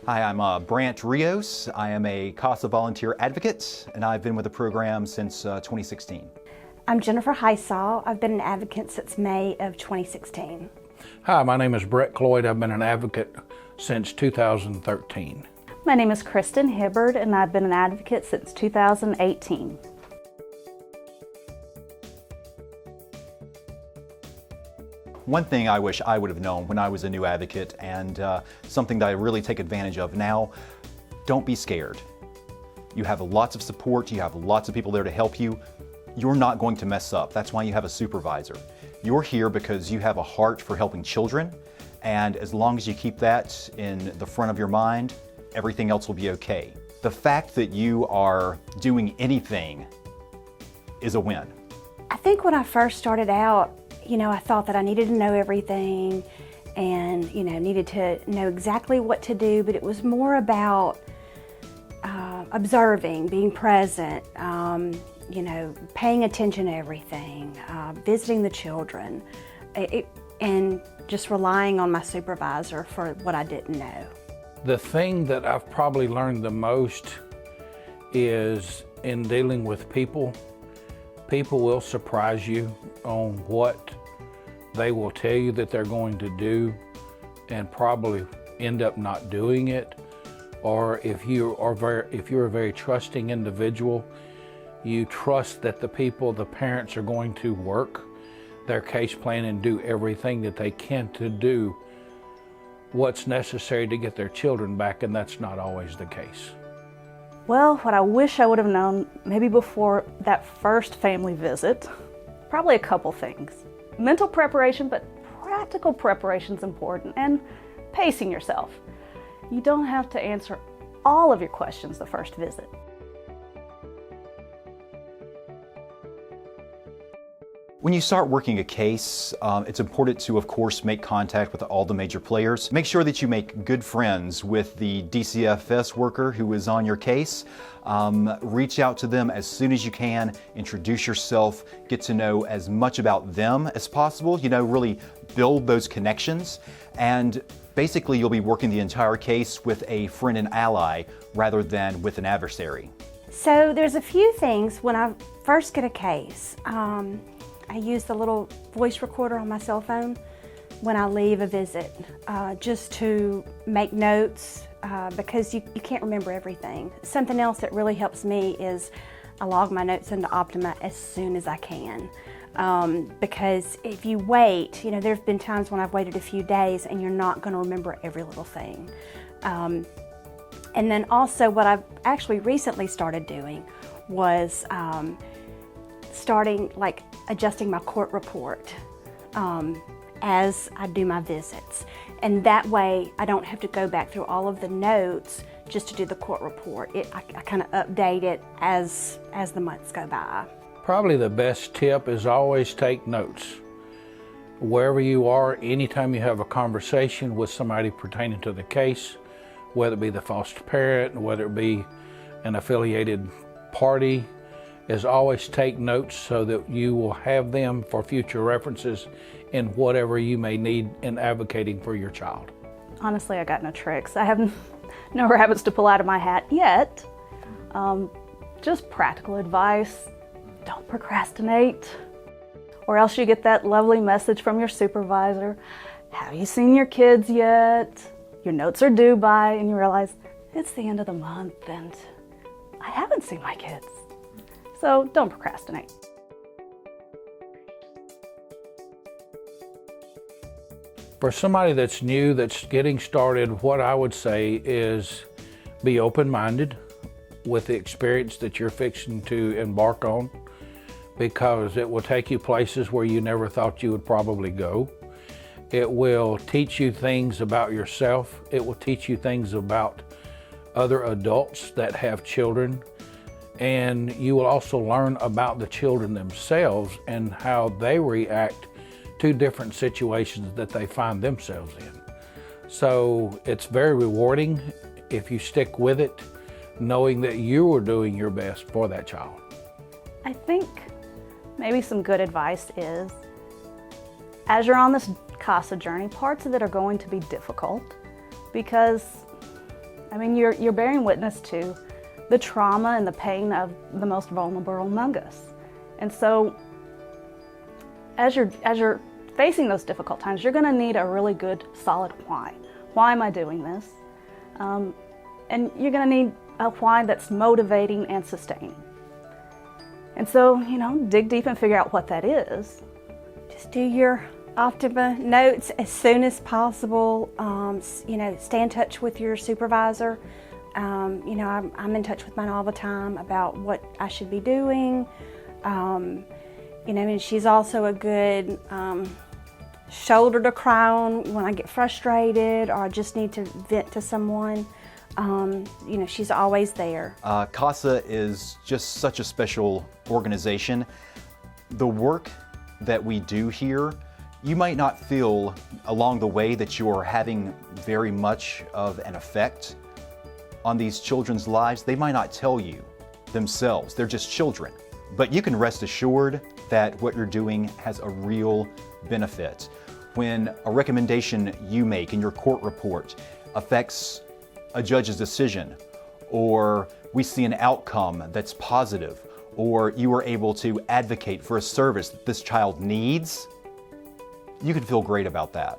Hi, I'm Brant Rios. I am a CASA volunteer advocate, and I've been with the program since 2016. I'm Jennifer Heisaw. I've been an advocate since May of 2016. Hi, my name is Brett Cloyd. I've been an advocate since 2013. My name is Kristen Hibbard, and I've been an advocate since 2018. One thing I wish I would have known when I was a new advocate, and something that I really take advantage of now: don't be scared. You have lots of support, you have lots of people there to help you. You're not going to mess up. That's why you have a supervisor. You're here because you have a heart for helping children, and as long as you keep that in the front of your mind, everything else will be okay. The fact that you are doing anything is a win. I think when I first started out, I thought that I needed to know everything and, needed to know exactly what to do, but it was more about observing, being present, paying attention to everything, visiting the children, and just relying on my supervisor for what I didn't know. The thing that I've probably learned the most is in dealing with people. People will surprise you on what they will tell you that they're going to do and probably end up not doing it. Or if you're a very trusting individual, you trust that the parents are going to work their case plan and do everything that they can to do what's necessary to get their children back, and that's not always the case. Well, what I wish I would have known maybe before that first family visit, probably a couple things. Mental preparation, but practical preparation is important, and pacing yourself. You don't have to answer all of your questions the first visit. When you start working a case, it's important to, of course, make contact with all the major players. Make sure that you make good friends with the DCFS worker who is on your case. Reach out to them as soon as you can, introduce yourself, get to know as much about them as possible, really build those connections, and basically you'll be working the entire case with a friend and ally rather than with an adversary. So there's a few things when I first get a case. I use the little voice recorder on my cell phone when I leave a visit, just to make notes, because you can't remember everything. Something else that really helps me is I log my notes into Optima as soon as I can. Because if you wait, there have been times when I've waited a few days and you're not going to remember every little thing. And then also what I've actually recently started doing was adjusting my court report as I do my visits. And that way I don't have to go back through all of the notes just to do the court report. I kind of update it as the months go by. Probably the best tip is always take notes. Wherever you are, anytime you have a conversation with somebody pertaining to the case, whether it be the foster parent, whether it be an affiliated party, is always take notes so that you will have them for future references in whatever you may need in advocating for your child. Honestly, I got no tricks. I have no rabbits to pull out of my hat yet. Just practical advice. Don't procrastinate, or else you get that lovely message from your supervisor. Have you seen your kids yet? Your notes are due by, and you realize it's the end of the month and I haven't seen my kids. So don't procrastinate. For somebody that's new, that's getting started, what I would say is be open-minded with the experience that you're fixing to embark on, because it will take you places where you never thought you would probably go. It will teach you things about yourself. It will teach you things about other adults that have children. And you will also learn about the children themselves and how they react to different situations that they find themselves in. So it's very rewarding if you stick with it, knowing that you are doing your best for that child. I think maybe some good advice is, as you're on this CASA journey, parts of it are going to be difficult because I mean, you're bearing witness to the trauma and the pain of the most vulnerable among us. And so as you're facing those difficult times, you're going to need a really good, solid why. Why am I doing this? And you're going to need a why that's motivating and sustaining. And so, dig deep and figure out what that is. Just do your Optima notes as soon as possible. Stay in touch with your supervisor. I'm in touch with mine all the time about what I should be doing. And she's also a good shoulder to cry on when I get frustrated or I just need to vent to someone. She's always there. CASA is just such a special organization. The work that we do here, you might not feel along the way that you're having very much of an effect on these children's lives. They might not tell you themselves, they're just children. But you can rest assured that what you're doing has a real benefit. When a recommendation you make in your court report affects a judge's decision, or we see an outcome that's positive, or you are able to advocate for a service that this child needs, you can feel great about that.